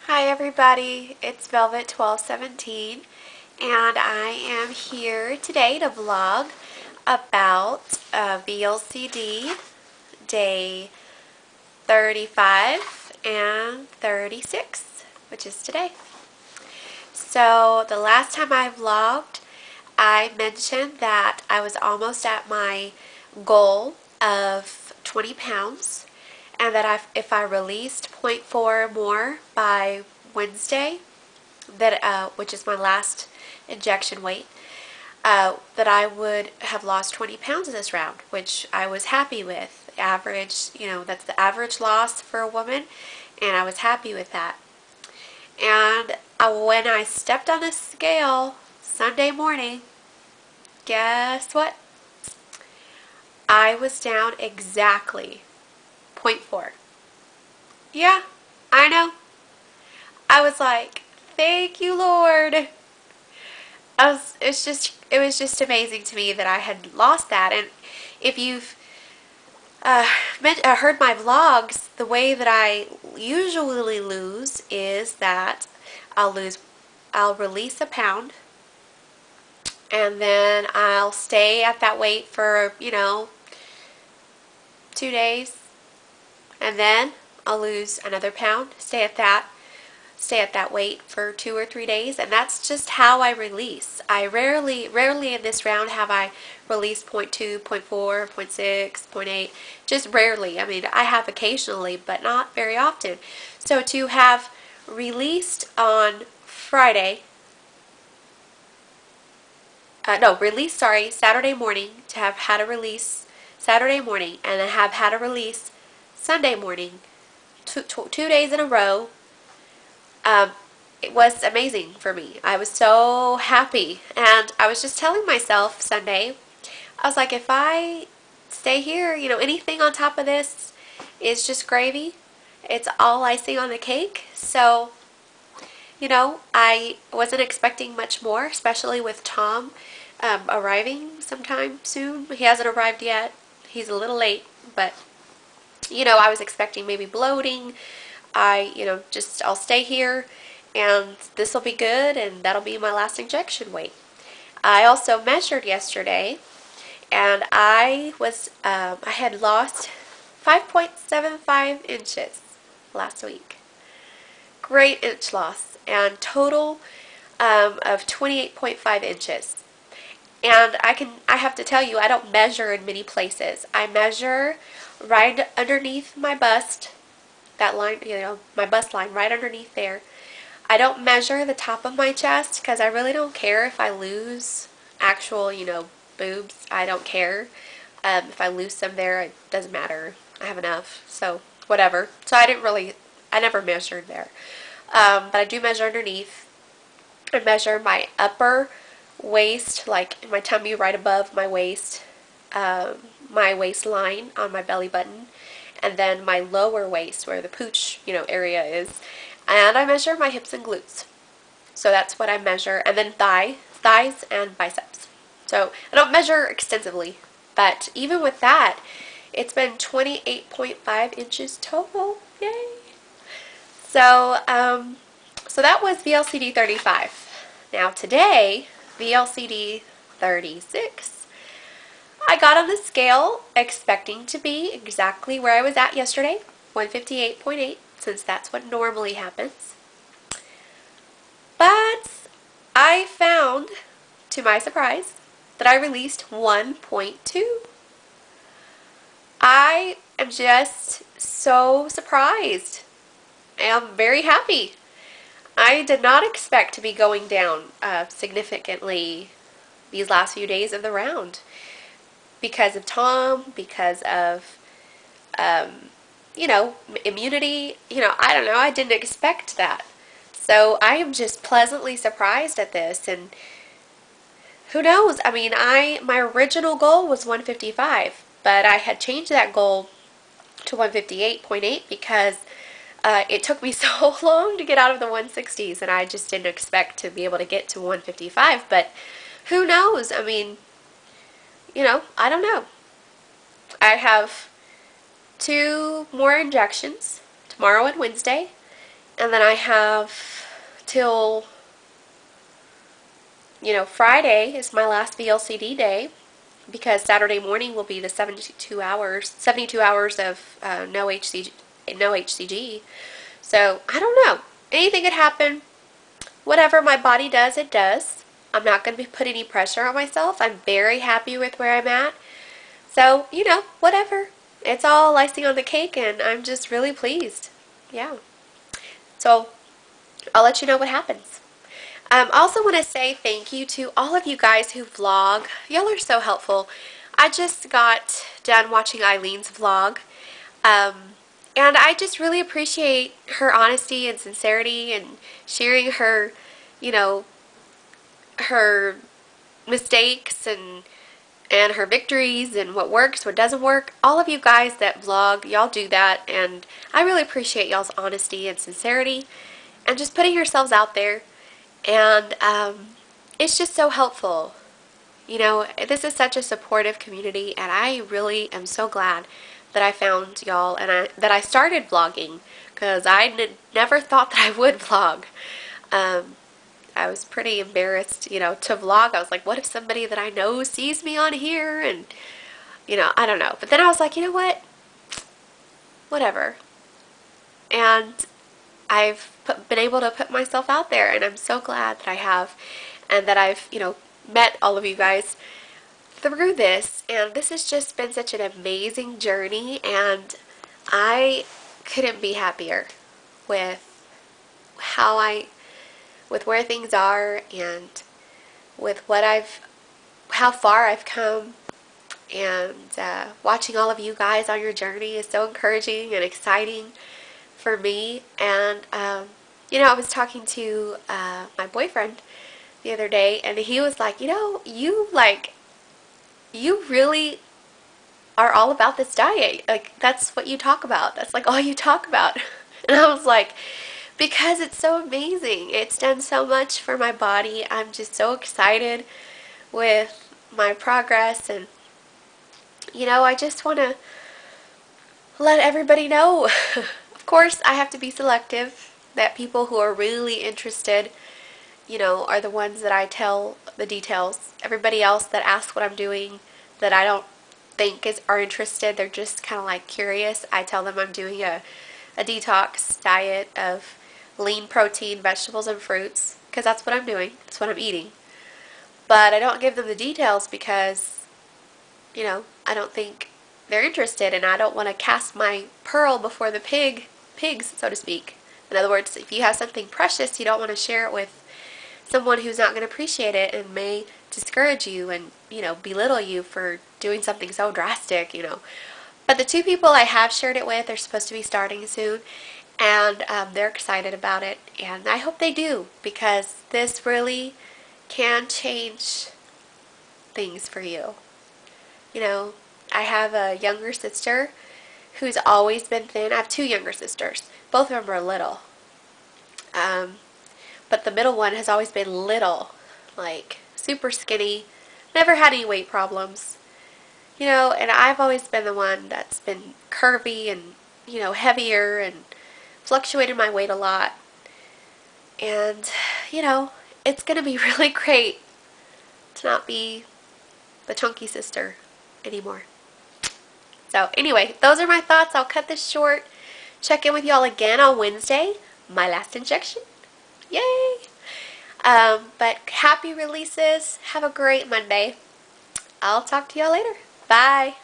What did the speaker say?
Hi everybody, it's Velvet 1217 and I am here today to vlog about VLCD day 35 and 36, which is today. So the last time I vlogged, I mentioned that I was almost at my goal of 20 pounds and that if I released 0.4 more by Wednesday, which is my last injection weight, that I would have lost 20 pounds in this round, which I was happy with. Average, that's the average loss for a woman, and I was happy with that. And when I stepped on the scale Sunday morning, guess what? I was down exactly 0.4. Yeah, I know. I was like, thank you, Lord. It was just amazing to me that I had lost that. And if you've heard my vlogs, the way that I usually lose is that I'll release a pound, and then I'll stay at that weight for, 2 days, and then I'll lose another pound, stay at that weight for 2 or 3 days, and that's just how I release. I rarely in this round have I released 0.2, 0.4, 0.6, 0.8, just rarely. I mean, I have occasionally, but not very often. So to have released on Friday, Saturday morning, to have had a release Saturday morning, and then have had a release Sunday morning, 2 days in a row, it was amazing for me. I was so happy, and I was just telling myself Sunday, I was like, if I stay here, anything on top of this is just gravy. It's all icing on the cake. So, I wasn't expecting much more, especially with Tom arriving sometime soon. He hasn't arrived yet. He's a little late, but I was expecting maybe bloating. I'll stay here and this will be good, and that'll be my last injection weight. I also measured yesterday, and I had lost 5.75 inches last week. Great inch loss, and total of 28.5 inches. And I have to tell you, I don't measure in many places. I measure right underneath my bust, that line, my bust line right underneath there. I don't measure the top of my chest because I really don't care if I lose actual, boobs. I don't care. If I lose some there, it doesn't matter. I have enough, so whatever. So I never measured there. But I do measure underneath. I measure my upper waist, like my tummy right above my waist, my waistline on my belly button, and then my lower waist where the pooch, area is. And I measure my hips and glutes. So that's what I measure. And then thighs and biceps. So I don't measure extensively, but even with that, it's been 28.5 inches total. Yay! So, so that was VLCD 35. Now today, VLCD 36. I got on the scale expecting to be exactly where I was at yesterday, 158.8, since that's what normally happens. But I found, to my surprise, that I released 1.2. I am just so surprised. I am very happy. I did not expect to be going down significantly these last few days of the round because of Tom, because of immunity. I don't know. I didn't expect that. So I am just pleasantly surprised at this, and who knows? I mean, my original goal was 155, but I had changed that goal to 158.8 because it took me so long to get out of the 160s, and I just didn't expect to be able to get to 155, but who knows? I mean, I don't know. I have 2 more injections tomorrow and Wednesday, And then I have till, Friday is my last VLCD day, because Saturday morning will be the 72 hours of no HCG. So I don't know. Anything could happen. Whatever my body does, it does. I'm not going to put any pressure on myself. I'm very happy with where I'm at. So, whatever. It's all icing on the cake, and I'm just really pleased. Yeah. So, I'll let you know what happens. I also want to say thank you to all of you guys who vlog. Y'all are so helpful. I just got done watching Eileen's vlog. And I just really appreciate her honesty and sincerity and sharing her, her mistakes and her victories and what works, what doesn't work. All of you guys that vlog, y'all do that, and I really appreciate y'all's honesty and sincerity and just putting yourselves out there. And it's just so helpful. This is such a supportive community, and I really am so glad that I found y'all and that I started vlogging, because I never thought that I would vlog. I was pretty embarrassed, to vlog. I was like, what if somebody that I know sees me on here? And, I don't know. But then I was like, you know what? Whatever. And I've been able to put myself out there, and I'm so glad that I have, and that I've, met all of you guys through this. And this has just been such an amazing journey, and I couldn't be happier with with where things are, and with how far I've come. And watching all of you guys on your journey is so encouraging and exciting for me. And I was talking to my boyfriend the other day, and he was like, you really are all about this diet. Like, that's what you talk about. That's like all you talk about. And I was like, because it's so amazing. It's done so much for my body. I'm just so excited with my progress, and I just want to let everybody know. Of course, I have to be selective, that people who are really interested, are the ones that I tell the details. Everybody else that asks what I'm doing that I don't think are interested, they're just kind of like curious, I tell them I'm doing a detox diet of lean protein, vegetables, and fruits, because that's what I'm doing. That's what I'm eating. But I don't give them the details because, I don't think they're interested, and I don't want to cast my pearl before the pigs, so to speak. In other words, if you have something precious, you don't want to share it with someone who's not going to appreciate it and may discourage you and, belittle you for doing something so drastic, But the two people I have shared it with are supposed to be starting soon, and they're excited about it, and I hope they do, because this really can change things for you. I have a younger sister who's always been thin. I have two younger sisters. Both of them are little. But the middle one has always been little, like super skinny, never had any weight problems. And I've always been the one that's been curvy and, heavier, and fluctuated my weight a lot. And, it's going to be really great to not be the chunky sister anymore. So anyway, those are my thoughts. I'll cut this short. Check in with y'all again on Wednesday. My last injection. Yay! But happy releases. Have a great Monday. I'll talk to y'all later. Bye.